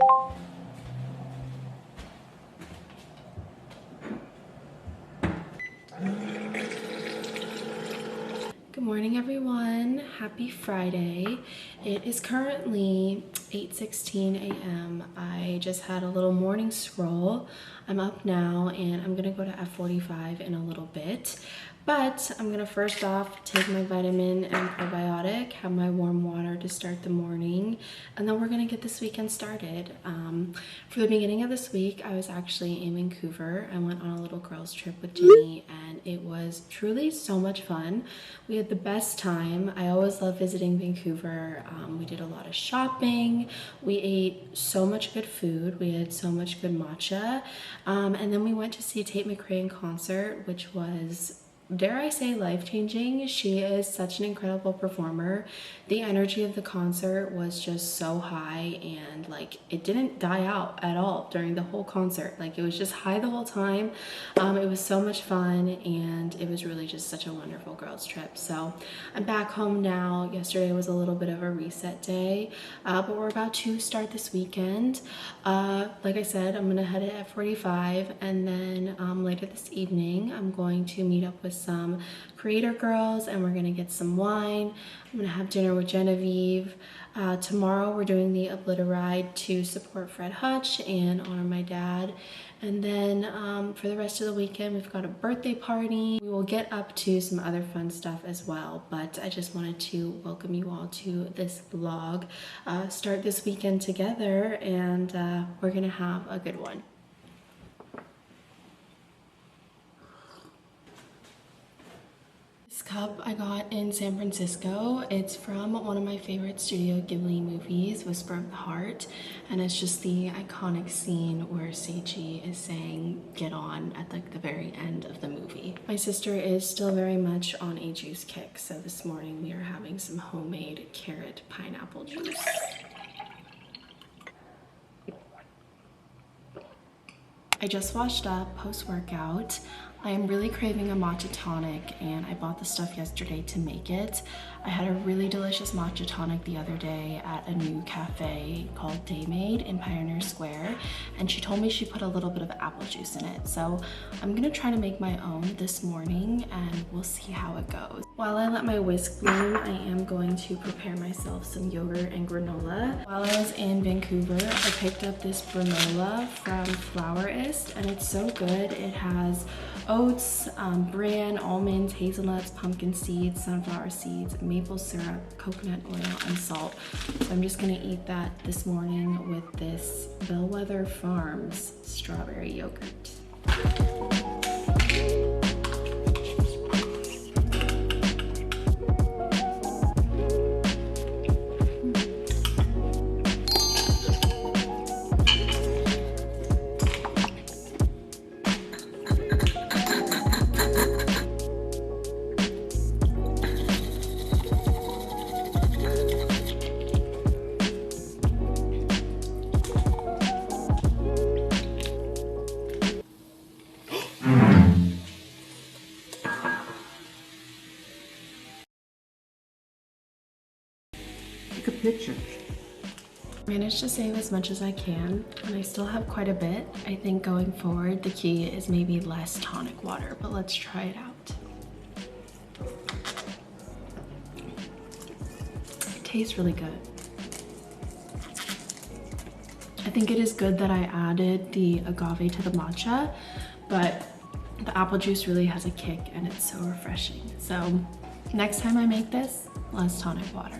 Good morning, everyone. Happy Friday. It is currently 8:16 a.m. I just had a little morning scroll. I'm up now and I'm gonna go to F45 in a little bit. But I'm gonna first off take my vitamin and probiotic, have my warm water to start the morning, and then we're gonna get this weekend started. For the beginning of this week, I was actually in Vancouver. I went on a little girls trip with Jenny and it was truly so much fun. We had the best time. I always love visiting Vancouver. We did a lot of shopping. We ate so much good food. We had so much good matcha. And then we went to see Tate McRae in concert, which was, dare I say, life-changing. She is such an incredible performer. The energy of the concert was just so high and like it didn't die out at all during the whole concert. Like it was just high the whole time. It was so much fun and it was really just such a wonderful girls trip. So I'm back home now. Yesterday was a little bit of a reset day, but we're about to start this weekend. Like I said, I'm gonna head at F45 and then later this evening I'm going to meet up with some creator girls and we're gonna get some wine. I'm gonna have dinner with Genevieve. Tomorrow we're doing the Obliteride to support Fred Hutch and honor my dad. And then for the rest of the weekend we've got a birthday party. We will get up to some other fun stuff as well, but I just wanted to welcome you all to this vlog. Start this weekend together and we're gonna have a good one. This cup I got in San Francisco. It's from one of my favorite Studio Ghibli movies, Whisper of the Heart, and it's just the iconic scene where Seichi is saying "get on" at like the very end of the movie. My sister is still very much on a juice kick, so this morning we are having some homemade carrot pineapple juice. I just washed up post-workout. I am really craving a matcha tonic and I bought the stuff yesterday to make it. I had a really delicious matcha tonic the other day at a new cafe called Daymade in Pioneer Square, and she told me she put a little bit of apple juice in it. So I'm gonna try to make my own this morning and we'll see how it goes. While I let my whisk bloom, I am going to prepare myself some yogurt and granola. While I was in Vancouver, I picked up this granola from Flourist and it's so good. It has oats, bran, almonds, hazelnuts, pumpkin seeds, sunflower seeds, maple syrup, coconut oil, and salt. So I'm just gonna eat that this morning with this Bellwether Farms strawberry yogurt. Picture. I managed to save as much as I can and I still have quite a bit. I think going forward the key is maybe less tonic water, but let's try it out. It tastes really good. I think it is good that I added the agave to the matcha, but the apple juice really has a kick and it's so refreshing. So next time I make this, less tonic water.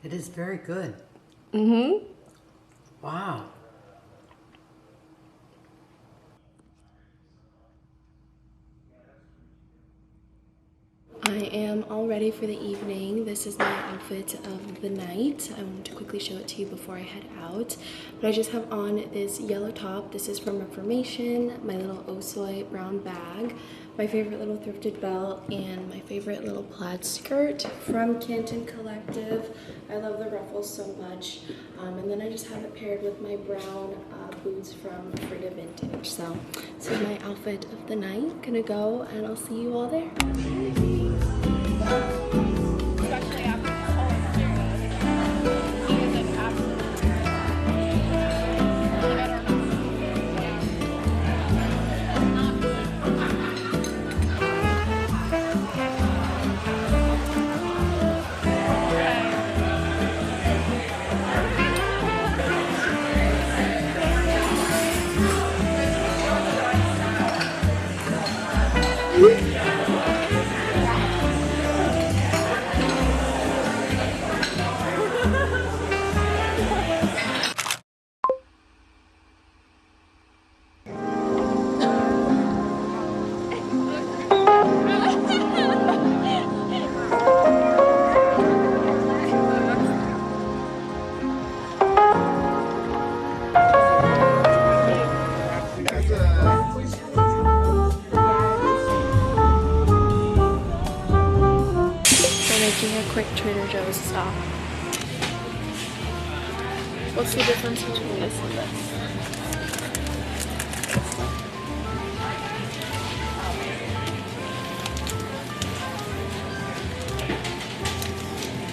It is very good. Mm-hmm. Wow. I am all ready for the evening. This is my outfit of the night. I want to quickly show it to you before I head out. But I just have on this yellow top. This is from Reformation, my little Osoy brown bag, my favorite little thrifted belt, and my favorite little plaid skirt from Canton Collective. I love the ruffles so much. And then I just have it paired with my brown boots from Frida Vintage. So this is my outfit of the night. Gonna go and I'll see you all there. Especially after Trader Joe's stop. What's the difference between this and this?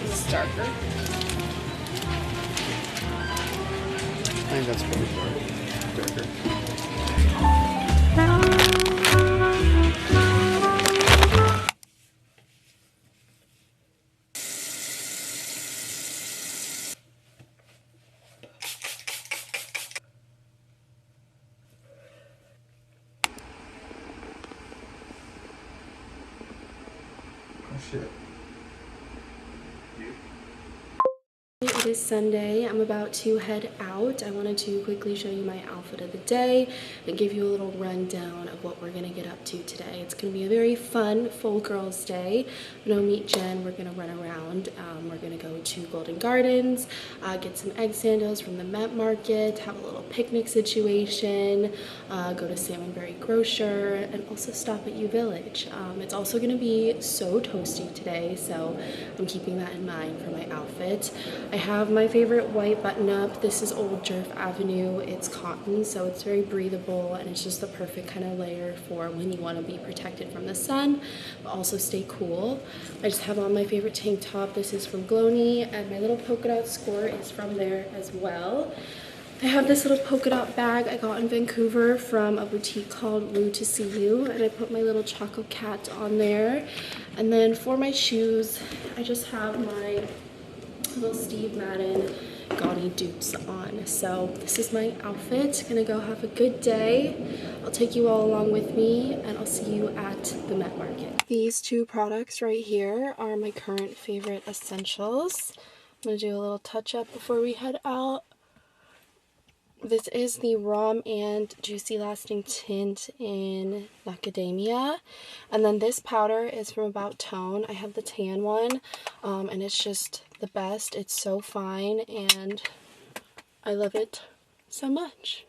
This is darker. I think that's probably darker. Oh shit. It is Sunday. I'm about to head out. I wanted to quickly show you my outfit of the day and give you a little rundown of what we're going to get up to today. It's going to be a very fun, full girls' day. I'm going to meet Jen. We're going to run around. We're going to go to Golden Gardens, get some egg sandals from the Met Market, have a little picnic situation, go to Salmonberry Grocer, and also stop at U Village. It's also going to be so toasty today, so I'm keeping that in mind for my outfit. I have my favorite white button-up. This is Old Jerf Avenue. It's cotton, so it's very breathable, and it's just the perfect kind of layer for when you want to be protected from the sun, but also stay cool. I just have on my favorite tank top. This is from Glony, and my little polka dot score is from there as well. I have this little polka dot bag I got in Vancouver from a boutique called Woo to See You, and I put my little choco cat on there. And then for my shoes, I just have my little Steve Madden gaudy dupes on. So this is my outfit. Gonna go have a good day. I'll take you all along with me, and I'll see you at the Met Market. These two products right here are my current favorite essentials. I'm gonna do a little touch up before we head out. This is the Raw and Juicy Lasting Tint in Macadamia. And then this powder is from About Tone. I have the tan one, and it's just the best. It's so fine, and I love it so much.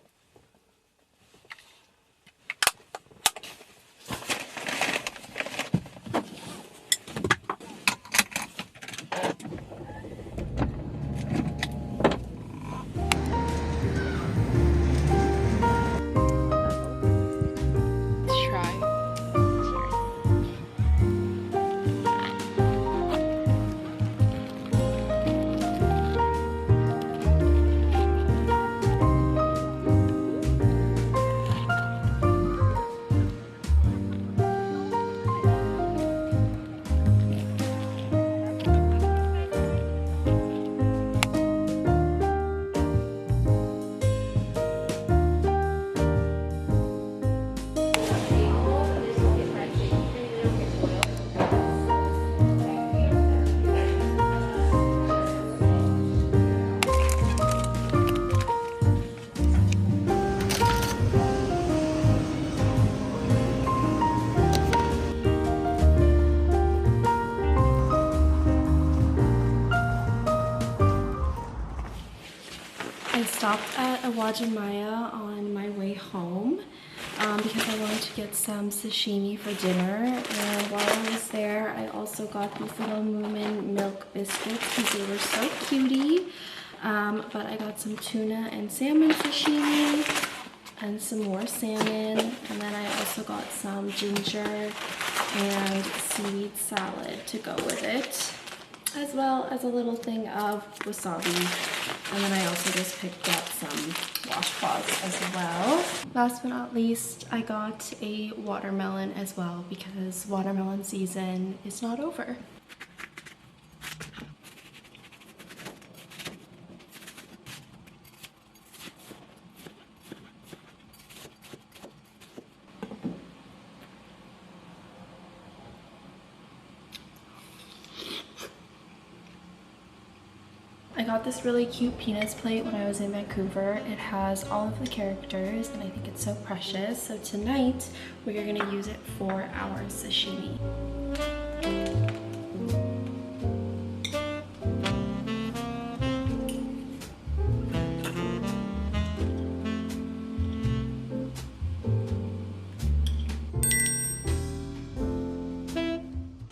I stopped at Awajimaya on my way home because I wanted to get some sashimi for dinner, and while I was there I also got these little Moomin milk biscuits because they were so cutie. But I got some tuna and salmon sashimi and some more salmon, and then I also got some ginger and seaweed salad to go with it, as well as a little thing of wasabi. And then I also just picked up some washcloths as well. Last but not least, I got a watermelon as well because watermelon season is not over. I got this really cute peanuts plate when I was in Vancouver. It has all of the characters and I think it's so precious. So tonight we are going to use it for our sashimi.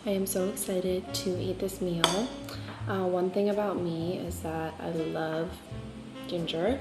I am so excited to eat this meal. One thing about me is that I love ginger.